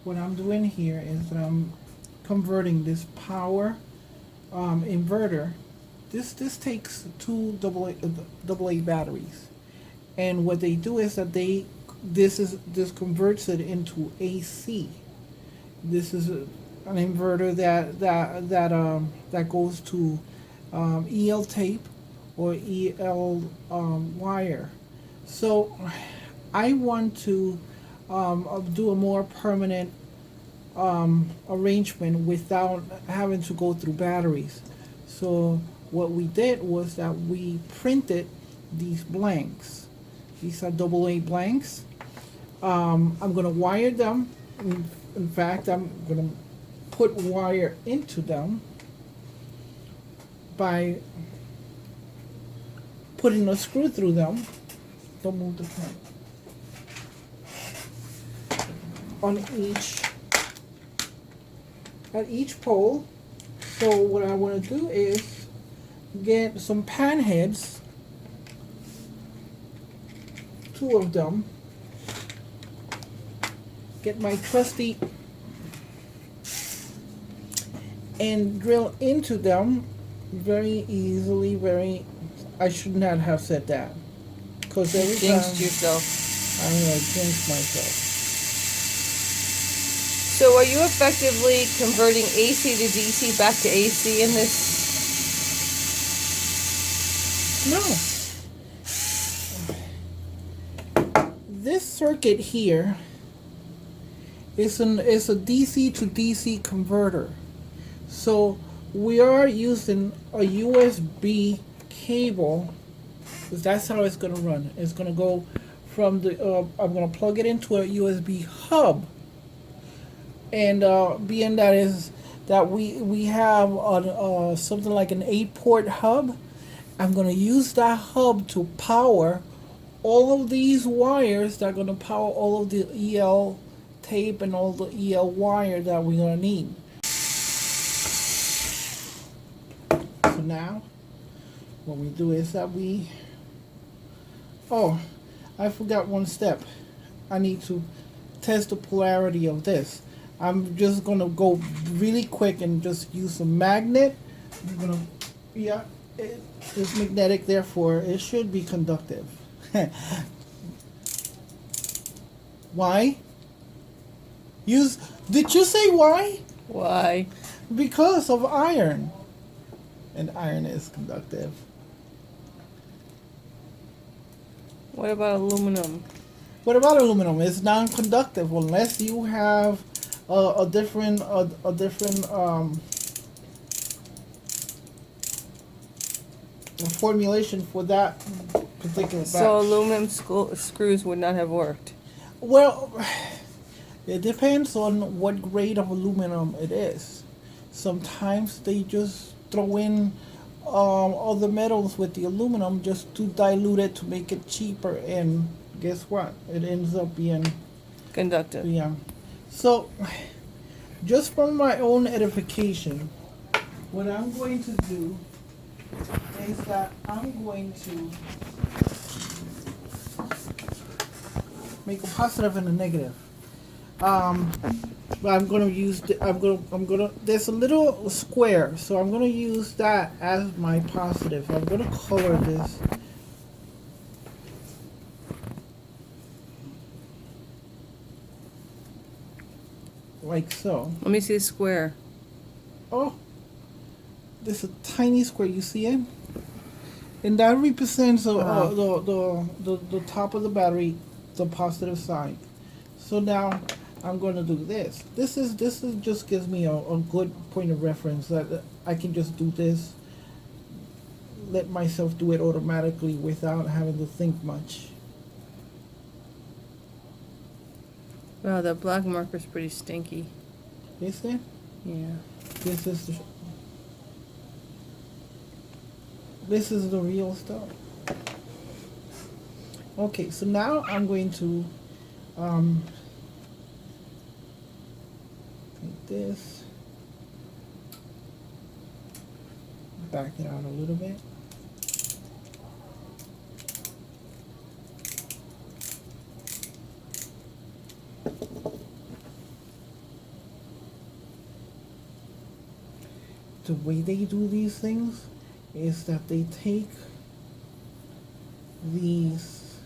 what I'm doing here is that I'm converting this power inverter. This takes two AA batteries, and what they do is that this converts it into AC. This is an inverter that goes to EL tape or EL wire. So I want to do a more permanent arrangement without having to go through batteries. So what we did was that we printed these blanks. These are AA blanks. I'm going to wire them. In fact, I'm going to put wire into them by putting a screw through them. Don't move the pen. On at each pole. So what I want to do is get some pan heads, 2 of them, get my trusty, and drill into them very easily. I should not have said that, because every time Jinxed yourself. I'm going to jinx myself. So are you effectively converting AC to DC back to AC in this? No. This circuit here is a DC to DC converter. So we are using a USB cable, because that's how it's going to run. It's going to go from the, I'm going to plug it into a USB hub. And being that we have something like an 8-port hub, I'm going to use that hub to power all of these wires that are going to power all of the EL tape and all the EL wire that we're going to need. So now, what we do is that I forgot one step. I need to test the polarity of this. I'm just going to go really quick and just use a magnet. I'm going to, it's magnetic, therefore it should be conductive. Why? Did you say why? Why? Because of iron. And iron is conductive. What about aluminum? What about aluminum? It's non-conductive unless you have a different formulation for that particular batch. So aluminum screws would not have worked. Well, it depends on what grade of aluminum it is. Sometimes they just throw in other metals with the aluminum just to dilute it to make it cheaper, and guess what? It ends up being conductive. Yeah. So, just for my own edification, what I'm going to do is that I'm going to make a positive and a negative. But I'm going to use there's a little square, so I'm going to use that as my positive. I'm going to color this. Like so. Let me see the square. Oh, there's a tiny square. You see it? And that represents the top of the battery, the positive side. So now I'm going to do this. This is just gives me a good point of reference that I can just do this. Let myself do it automatically without having to think much. Wow, that black marker's pretty stinky. Is it? Yeah. This is the real stuff. Okay, so now I'm going to take this, back it out a little bit. the way they do these things is that they take these,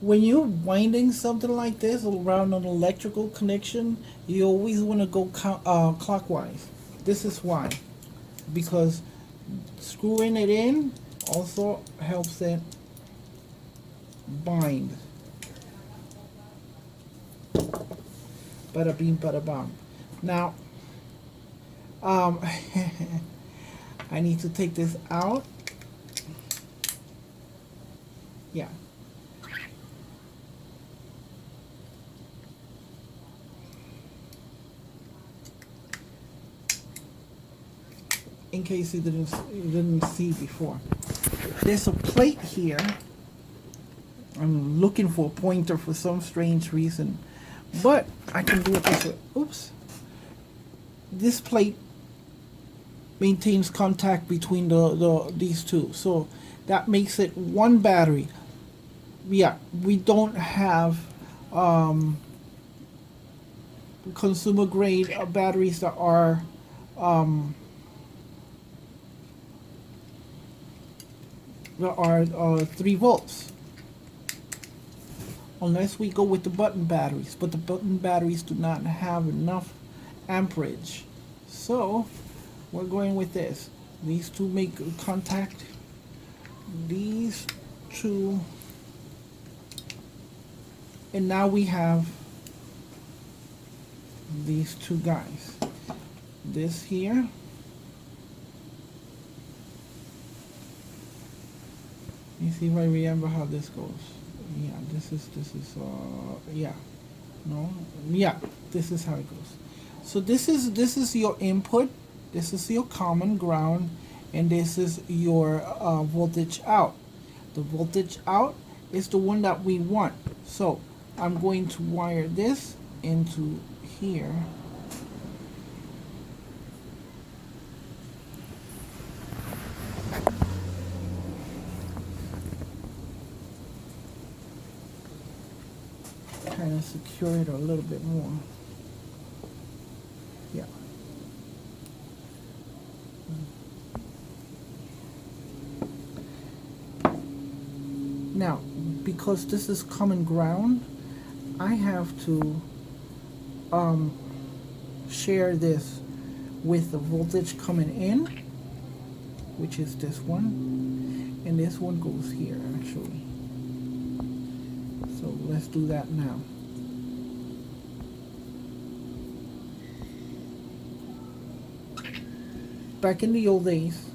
when you're winding something like this around an electrical connection, you always want to go clockwise. This is why, because screwing it in also helps it bind. Bada bing, bada bang. Now, I need to take this out. Yeah. In case you didn't see before, there's a plate here. I'm looking for a pointer for some strange reason, but I can do it this way. Oops. This plate maintains contact between these two, so that makes it one battery. Yeah, we don't have consumer grade batteries that are 3 volts, unless we go with the button batteries, but the button batteries do not have enough amperage, so we're going with this. These two make contact, these two, and now we have these two guys. This here, you see if I remember how this goes. Yeah, this is yeah, no, yeah, this is how it goes. So this is your input, this is your common ground, and this is your voltage out. The voltage out is the one that we want. So I'm going to wire this into here. Kind of secure it a little bit more. Yeah. Now, because this is common ground, I have to share this with the voltage coming in, which is this one, and this one goes here actually. So let's do that now. Back in the old days,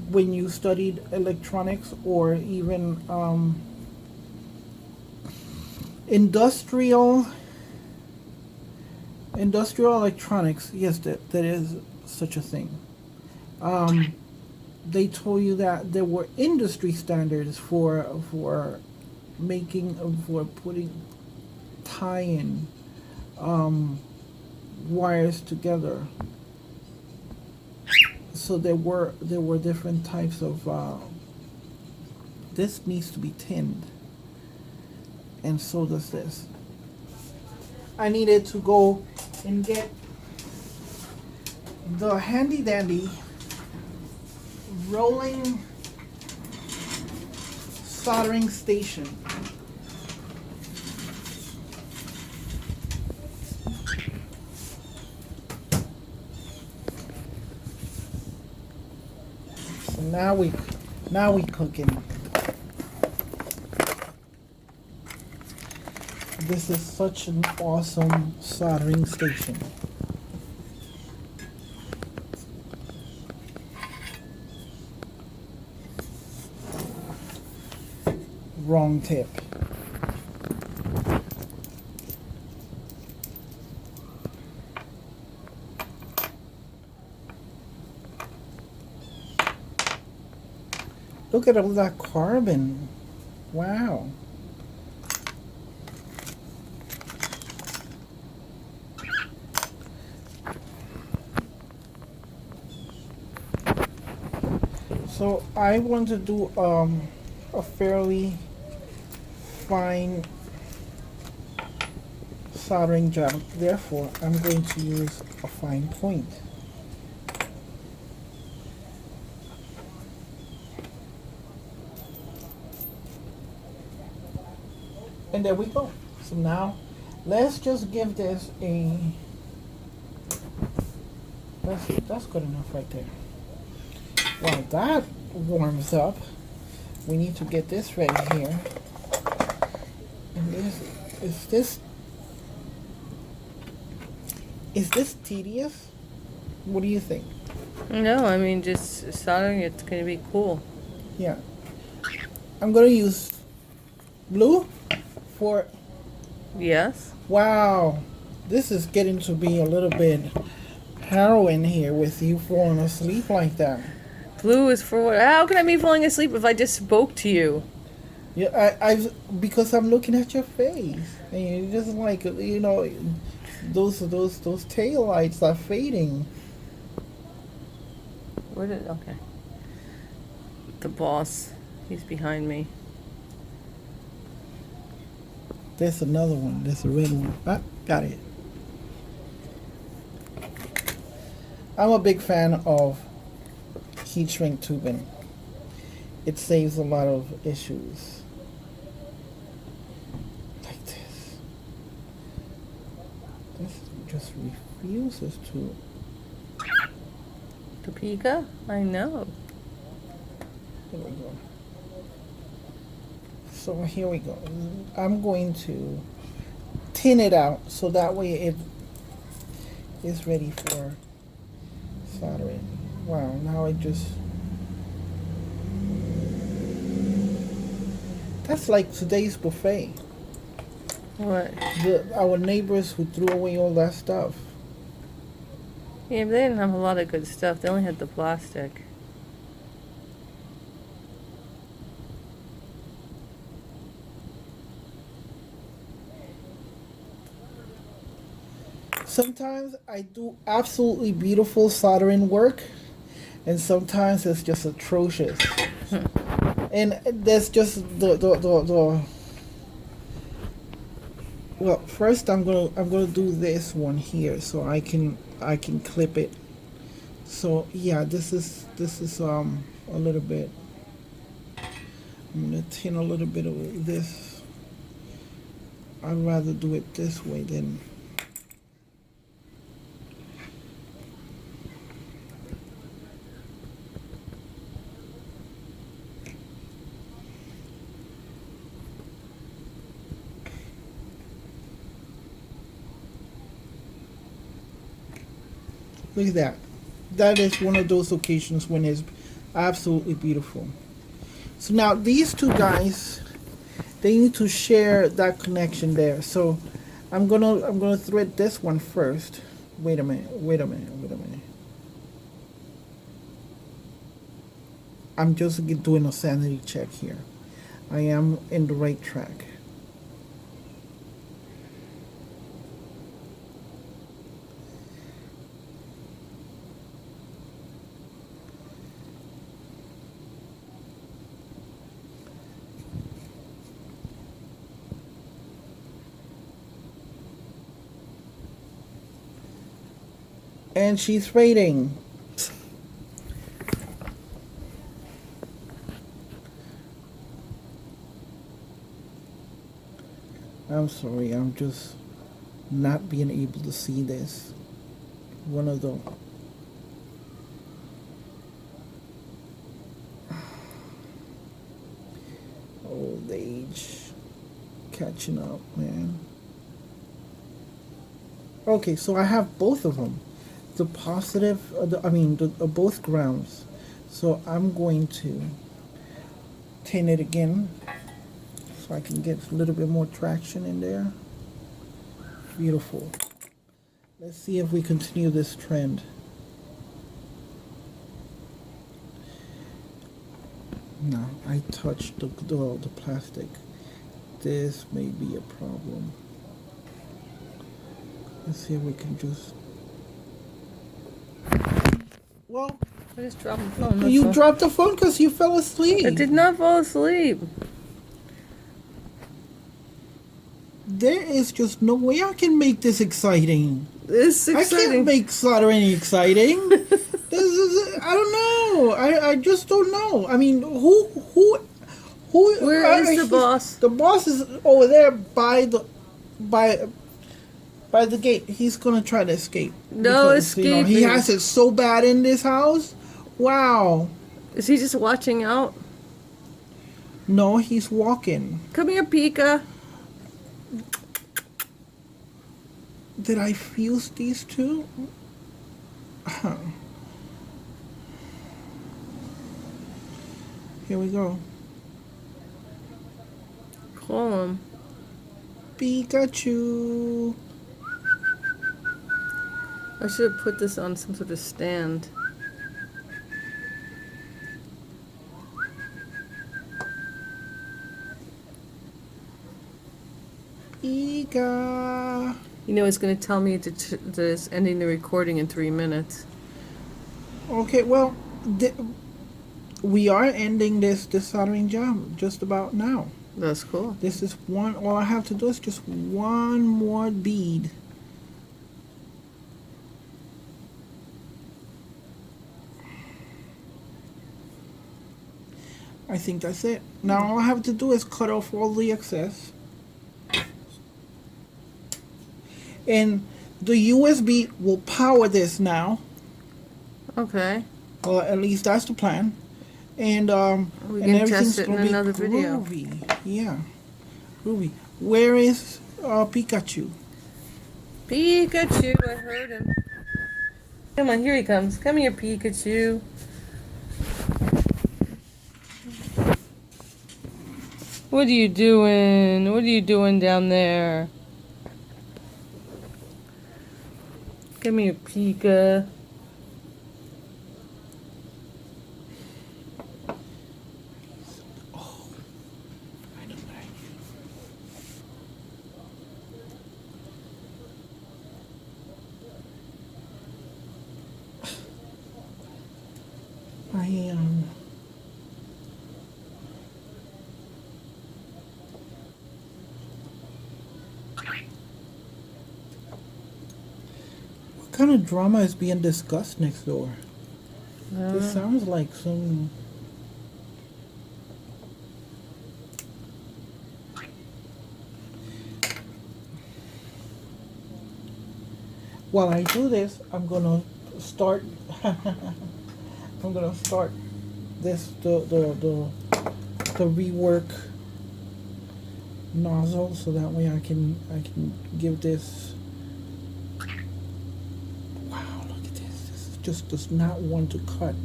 when you studied electronics or even industrial electronics, yes, that is such a thing. They told you that there were industry standards for tying wires together. So there were different types of this needs to be tinned, and so does this. I needed to go and get the handy dandy rolling soldering station. So now we cooking. This is such an awesome soldering station. Wrong tip. Look at all that carbon. Wow. So I want to do a fairly fine soldering job. Therefore, I'm going to use a fine point. And there we go. So now, let's just give this a, that's good enough right there. While that warms up, we need to get this ready here. And is this tedious? What do you think? No, I mean, just soldering it's going to be cool. Yeah. I'm going to use blue for... Yes? Wow. This is getting to be a little bit harrowing here with you falling asleep like that. Blue is for what? How can I be falling asleep if I just spoke to you? Yeah, because I'm looking at your face. And you're just like, you know, those tail lights are fading. Where did... Okay. The boss. He's behind me. There's another one. There's a red one. Ah, got it. I'm a big fan of heat shrink tubing. It saves a lot of issues. Like this. This just refuses to... The Pika? I know. Here we go. So here we go. I'm going to tin it out so that way it is ready for soldering. Wow, now it just... That's like today's buffet. What? Our neighbors who threw away all that stuff. Yeah, but they didn't have a lot of good stuff. They only had the plastic. Sometimes I do absolutely beautiful soldering work, and sometimes it's just atrocious. And there's just the well, first I'm gonna do this one here so I can clip it. So yeah, this is a little bit. I'm gonna tin a little bit of this. I'd rather do it this way than... Look at that. That is one of those occasions when it's absolutely beautiful. So now these two guys, they need to share that connection there. So I'm gonna thread this one first. Wait a minute. I'm just doing a sanity check here. I am in the right track. And she's fading. I'm sorry, I'm just not being able to see this. One of the... Old age. Catching up, man. Okay, so I have both of them. The positive, both grounds. So I'm going to tin it again so I can get a little bit more traction in there. Beautiful. Let's see if we continue this trend. No, I touched the plastic. This may be a problem. Let's see if we can just... Well, I just dropped the phone. you dropped the phone because you fell asleep. I did not fall asleep. there is just no way I can make this exciting. It's I exciting. can't make soldering exciting. This is, I don't know. I just don't know. I mean, who? Where is the boss? The boss is over there by by the gate. He's gonna try to escape. No escaping. He has it so bad in this house. Wow. Is he just watching out? No, he's walking. Come here, Pika. Did I fuse these two? Here we go. Call him. Pikachu. I should have put this on some sort of stand. Pika. You know, it's going to tell me that it's ending the recording in 3 minutes. Okay, well, we are ending this soldering job just about now. That's cool. This is one. All I have to do is just one more bead. I think that's it. Now all I have to do is cut off all the excess. And the USB will power this now. Okay. Or at least that's the plan. And We and can everything's test it in gonna be another video. groovy. Yeah. Groovy. Where is Pikachu? Pikachu, I heard him. Come on, here he comes. Come here, Pikachu. What are you doing? What are you doing down there? Come here, Pika. Oh, I know what I am. What kind of drama is being discussed next door? This sounds like some. While I do this, I'm gonna start. I'm gonna start this the rework nozzle so that way I can give this. Wow, look at this. This just does not want to cut.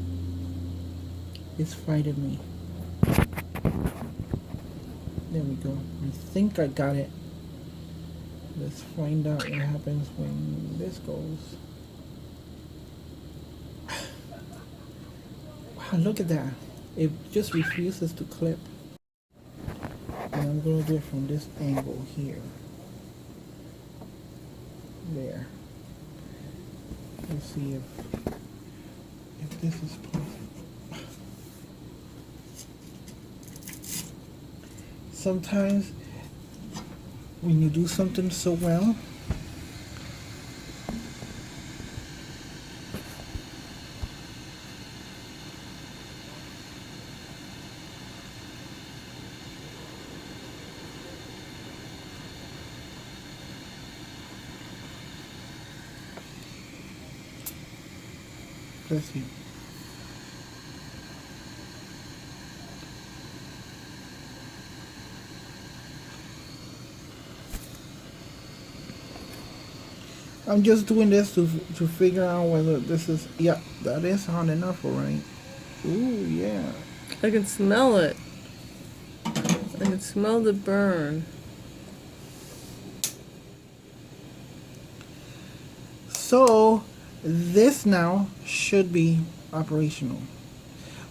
It's fighting me. There we go. I think I got it. Let's find out what happens when this goes. Wow, look at that. It just refuses to clip. And I'm going to do it from this angle here. There. Let's see if this is possible. Sometimes when you do something so well, let's see. I'm just doing this to figure out whether this is, yeah, that is hot enough, alright. Ooh, yeah. I can smell it. I can smell the burn. So this now should be operational.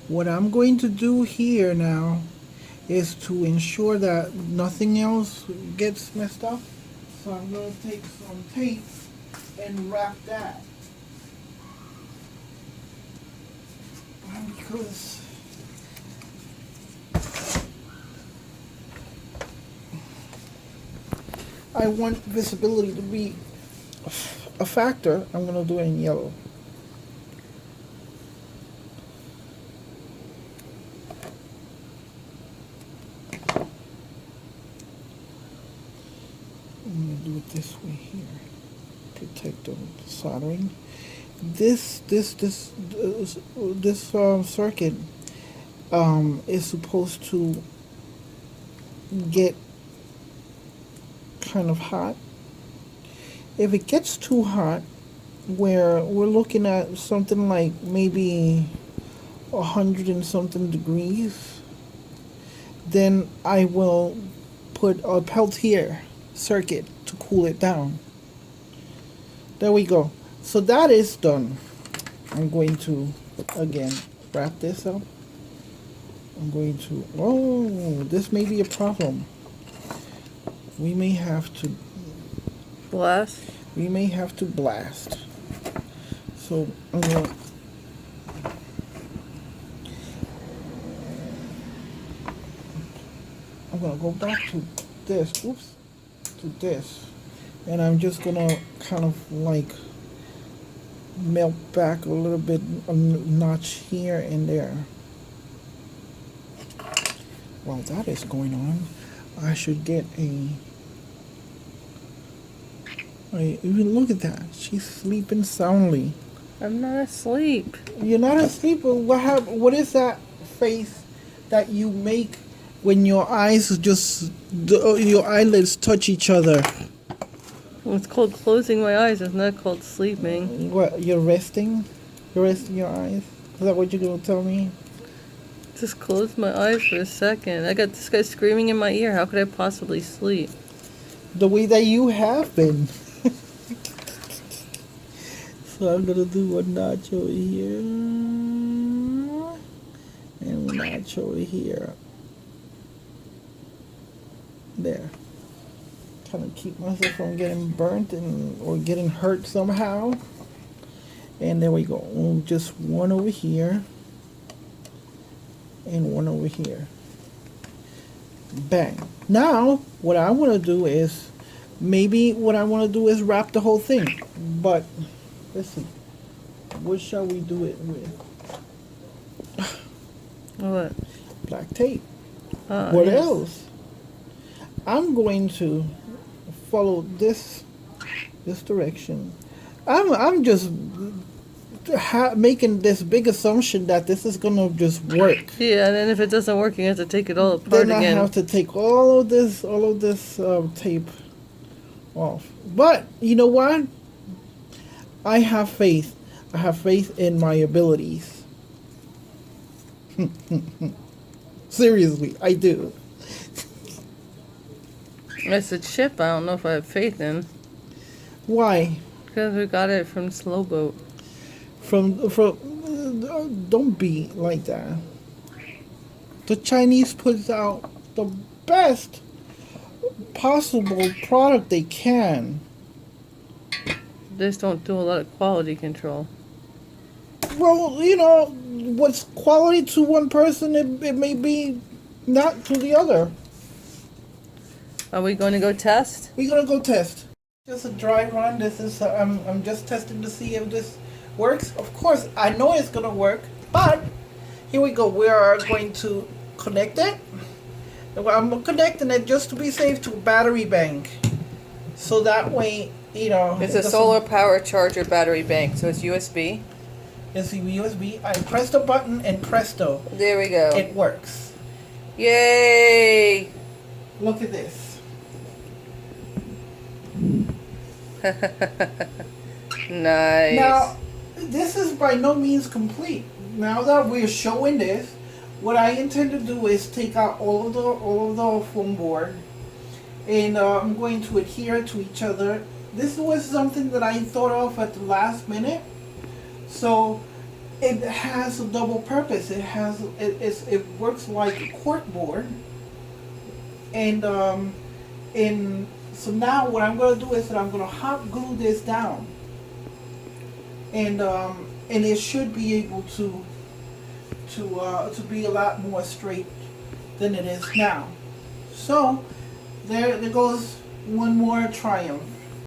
What I'm going to do here now is to ensure that nothing else gets messed up. So I'm going to take some tape and wrap that. Because I want visibility to be a factor, I'm gonna do it in yellow. I'm gonna do it this way here. Protect the soldering. This circuit is supposed to get kind of hot. If it gets too hot, where we're looking at something like maybe 100 and something degrees, then I will put a Peltier circuit to cool it down. There we go. So that is done. I'm going to again wrap this up. I'm going to, oh, this may be a problem. We may have to Blast. we may have to blast. So I'm gonna go back to this, oops, to this, and I'm just gonna kind of like melt back a little bit, a notch here and there. While that is going on, I should get even look at that. She's sleeping soundly. I'm not asleep. You're not asleep. But what is that face that you make when your eyes your eyelids touch each other? Well, it's called closing my eyes. It's not called sleeping. What, you're resting? You're resting your eyes? Is that what you're gonna tell me? Just close my eyes for a second. I got this guy screaming in my ear. How could I possibly sleep? The way that you have been. So I'm gonna do a notch over here and a notch over here. There. Trying to keep myself from getting burnt or getting hurt somehow. And there we go. Just one over here and one over here. Bang. Now, what I want to do is, wrap the whole thing. But, listen, what shall we do it with? What? Black tape. What Yes. else? I'm going to follow this direction. I'm just making this big assumption that this is gonna just work. Yeah, and then if it doesn't work, you have to take it all apart Then again. I have to take all of this tape off. But you know what? I have faith. I have faith in my abilities. Seriously, I do. It's a chip I don't know if I have faith in. Why? Because we got it from Slowboat. Don't be like that. The Chinese put out the best possible product they can. They just don't do a lot of quality control. Well, you know, what's quality to one person, it may be not to the other. Are we going to go test? We're gonna go test. Just a dry run. This is I'm just testing to see if this works. Of course, I know it's gonna work, but here we go. We are going to connect it. I'm connecting it just to be safe to a battery bank, so that way, you know. It's a solar power charger battery bank, so it's USB. It's a USB. I press the button and presto, There we go. it works. Yay! Look at this. Nice. Now, this is by no means complete. Now that we're showing this, what I intend to do is take out all of the foam board, and I'm going to adhere to each other. This was something that I thought of at the last minute, so it has a double purpose. It works like a cork board, and so now what I'm going to do is that I'm going to hot glue this down, and it should be able to be a lot more straight than it is now. So there goes one more triumph.